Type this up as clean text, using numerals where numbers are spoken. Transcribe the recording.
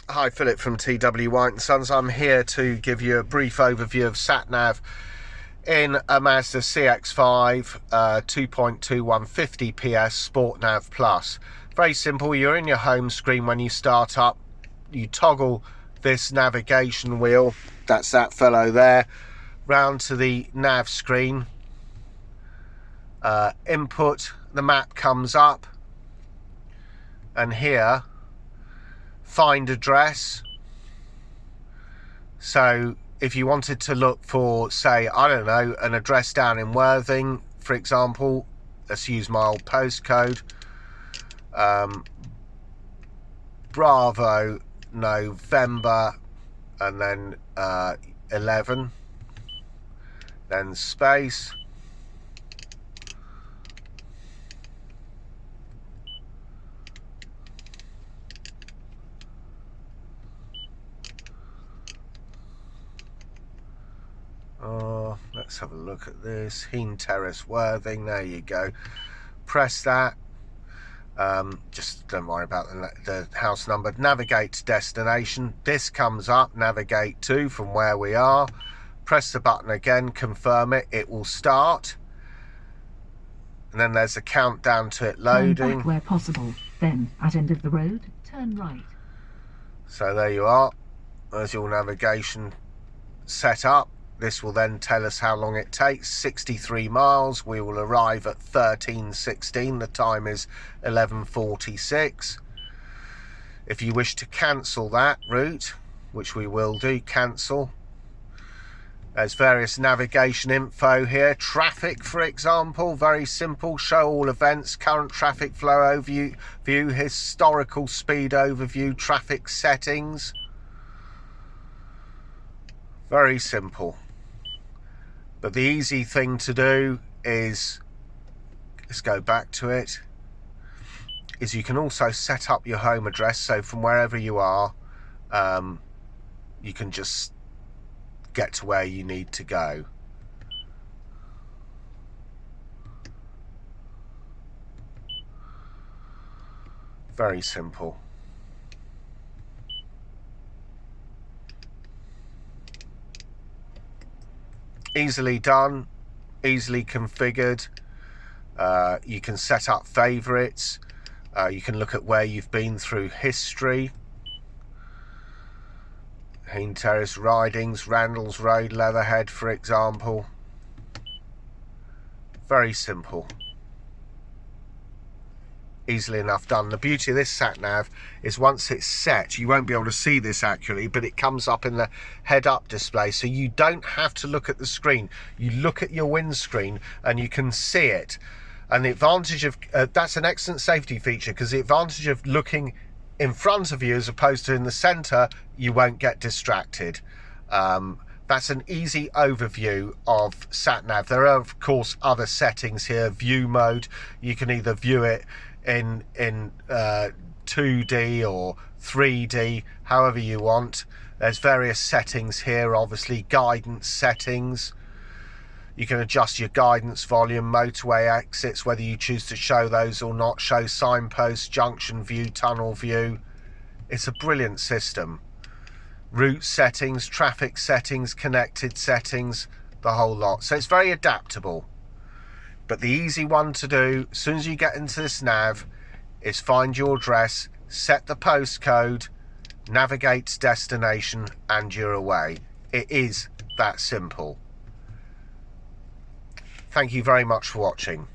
Hi, Philip from TW White & Sons. I'm here to give you a brief overview of sat-nav in a Mazda CX-5 2.21 50 PS Sport Nav Plus. Very simple. You're in your home screen when you start up. You toggle this navigation wheel, that's that fellow there, round to the nav screen. Input, the map comes up, and here find address. So if you wanted to look for, say, I don't know, an address down in Worthing, for example, let's use my old postcode, Bravo November, and then 11, then space, let's have a look at this. Heen Terrace, Worthing. There you go. Press that. Just don't worry about the house number. Navigate to destination. This comes up. Navigate to from where we are. Press the button again. Confirm it. It will start. And then there's a countdown to it loading. Turn back where possible. Then, at end of the road, turn right. So there you are. There's your navigation set up. This will then tell us how long it takes. 63 miles. We will arrive at 13:16. The time is 11:46. If you wish to cancel that route, which we will do, cancel. There's various navigation info here. Traffic, for example, very simple. Show all events, current traffic flow overview, historical speed overview, traffic settings. Very simple. But the easy thing to do is, let's go back to it, is you can also set up your home address. So from wherever you are, you can just get to where you need to go. Very simple. Easily done, easily configured. You can set up favorites. You can look at where you've been through history. Heen Terrace Ridings, Randalls Road, Leatherhead, for example. Very simple. Easily enough done. The beauty of this sat-nav is once it's set, you won't be able to see this accurately, but it comes up in the head-up display, so you don't have to look at the screen. You look at your windscreen and you can see it. And the advantage of that's an excellent safety feature, because the advantage of looking in front of you as opposed to in the center, you won't get distracted. That's an easy overview of sat-nav. There are of course other settings here. View mode, you can either view it in 2D or 3D, however you want. There's various settings here, obviously guidance settings. You can adjust your guidance volume, motorway exits, whether you choose to show those or not, show signposts, junction view, tunnel view. It's a brilliant system. Route settings, traffic settings, connected settings, the whole lot. So it's very adaptable. But the easy one to do, as soon as you get into this nav, is find your address, set the postcode, navigate to destination, and you're away. It is that simple. Thank you very much for watching.